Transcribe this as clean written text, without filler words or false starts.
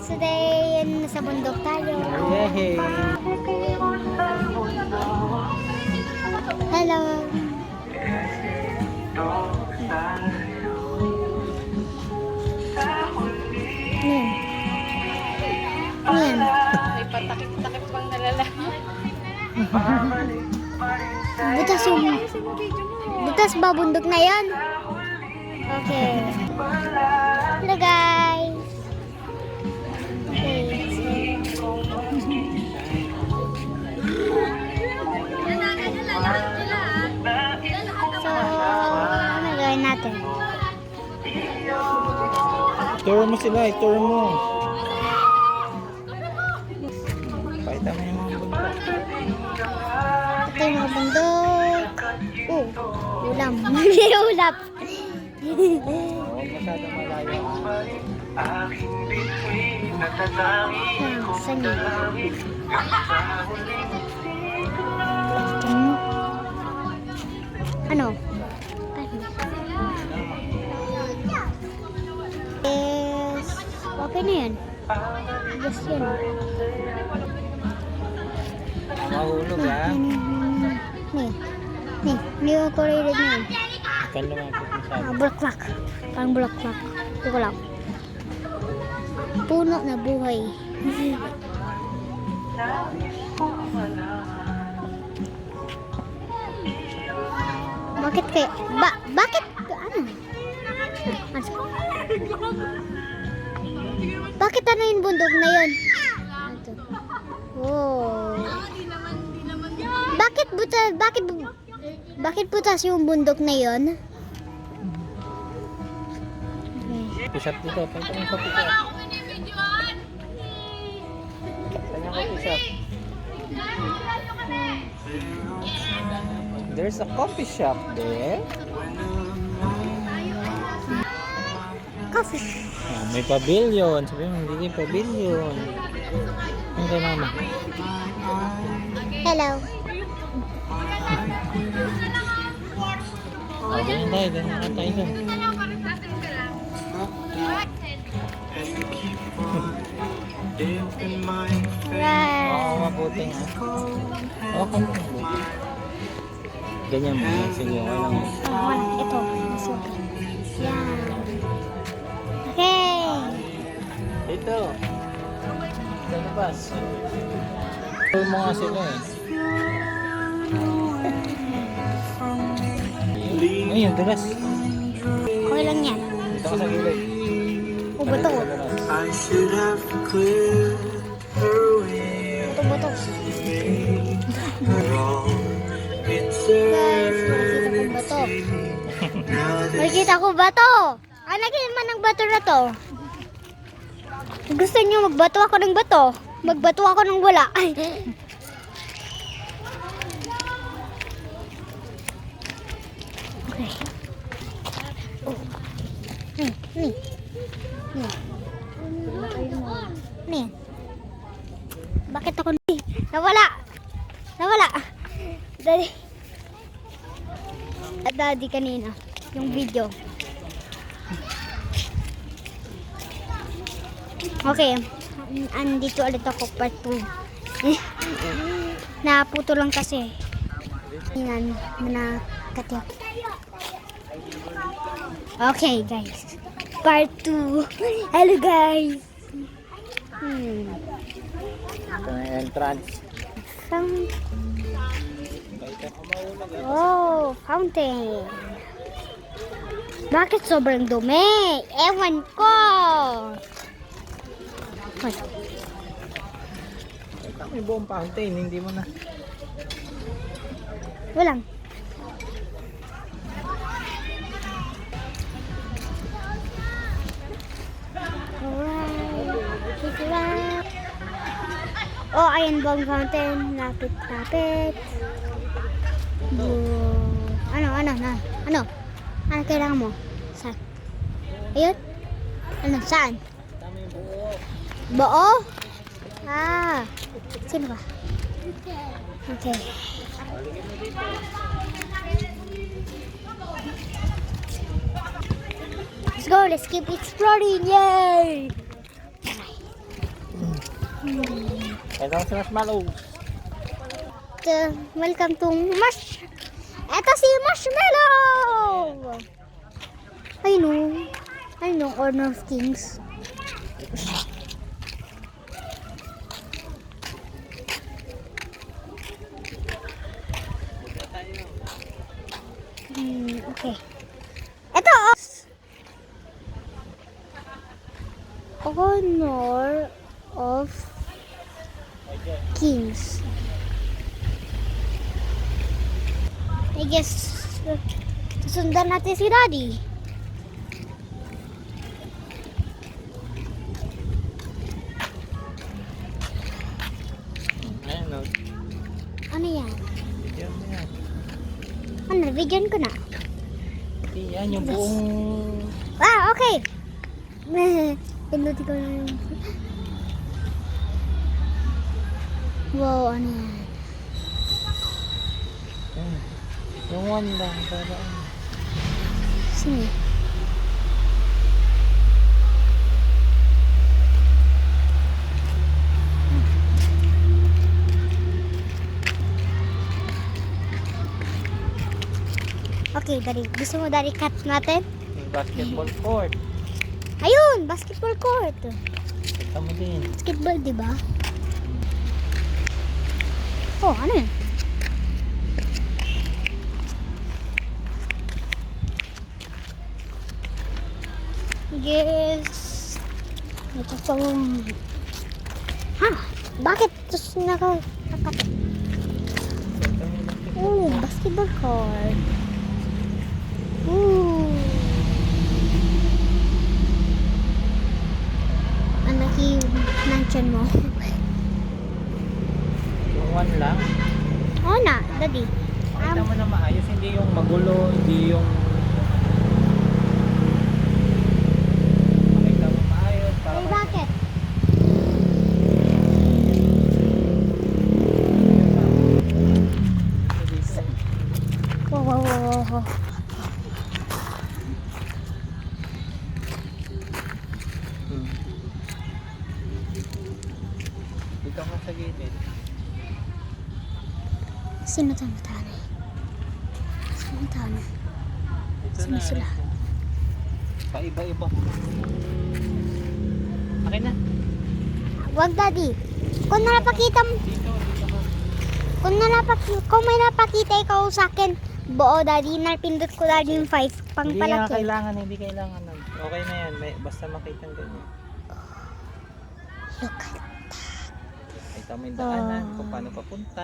Today, nasa bundok tayo. Yay! Hello. Ayan. Ayan. May patakip-takip pang nalala. Butas ba bundok na yan? Okay. Hello guys. Okay. So, ano gawin natin? Tour mo sila, tour mo. Pakita mo yung mga bundok. Ito yung mga bundok. Ulam. May ulap. Huwag masyadong malayo. Saan yun? Ano? Yes. Okay na yan. Yes yun. Mahulog ha. Hindi ko rinig na yun. Ikan lumapit masyado. Bulaklak. Parang bulaklak. Hindi ko lang. Puno na buhay. Bakit kaya? Bakit? Ano? Bakit ano yung bundok na yun? Oh. Bakit butas yung bundok na yun? Coffee shop dito. Pakita mo yung coffee shop. Saan yung coffee shop? There's a coffee shop there. Coffee. Ah, may pavilion. Sabi mo, hindi yung pavilion. Ano kay mama? Hello. Ah, ganyan tayo. Ganyan na tayo doon. Right. Oo, mabuti nga. Okay mo. Ganyan mo. Sige, walang. Ito. Masuka. Yan. Okay. Dito. Sa labas. Tour mo nga sila eh. Ayun, dulas. Okay lang yan. Dito ka sa gilid. Buto. I should have cleared her way. Buto. Wrong. It's Guys, makikita ko bato. Ah, lagyan man ng bato na to. Gusto niyo magbato ako ng bato? Magbato ako ng wala. Ay. Okay. Oh. Ni. Bakit ako ni? Nawala. Daddy kanina. Yung video. Okay. Andito ulit ako part 2. Naputo lang kasi. Yan. Nakatiyak. Okay guys. Part 2. Hello guys. Ito na yung entrance. Oh, fountain. Bakit sobrang dumi? Ewan ko. Ay. May buong fountain, hindi mo na. Walang. Alright. Oh, ayan bang fountain. Lapit. Ano? Ano kailangan mo? Saan? Ayun? Ano? Saan? Tama yung buo. Buo? Ah. Sino ba? Okay. Let's go. Let's keep exploring. Yay! Ito si Marshmallow. Welcome to Eto si Marshmallow! I know Honor of Kings. Okay. Ito! Honor of Kings. I guess susundan natin si Daddy. Ayan o. Ano yan? Yan mo yan. Ano, bigyan ko na. Yan yung buong... Ah, okay. Pinuti ko na yung... Wow, ano yan? Yan. Yung one lang. Para ano. Sini. Okay, Daddy. Gusto mo, Daddy, cut natin? Yung basketball court. Ayun! Basketball court. Kita mo din. Basketball, di ba? Oh, ano yun? Yes. Ito pa Ha? Bakit? Tapos nakakata. Oh, basketball court. Ooh. Ang laki mansion mo. Yung one lang. Oo na, Daddy. Kita mo na maayos. Hindi yung magulo. Hindi yung... Makita mo maayos. Para Ay, bakit? Wow. Dito ka sa gilid. Sino tanay? Sino tanay? Ito Sino na. sila? Paiba-iba. Okay na. Wag, Daddy. Kung napakita mo, Dito ka. kung may napakita ikaw sa akin, buo, Daddy, napindot ko, Daddy, yung 5 pang Hindi nga palaki. hindi kailangan. Okay na yan. Basta makita ganyan. Look at Kita mo yung daanan kung paano papunta.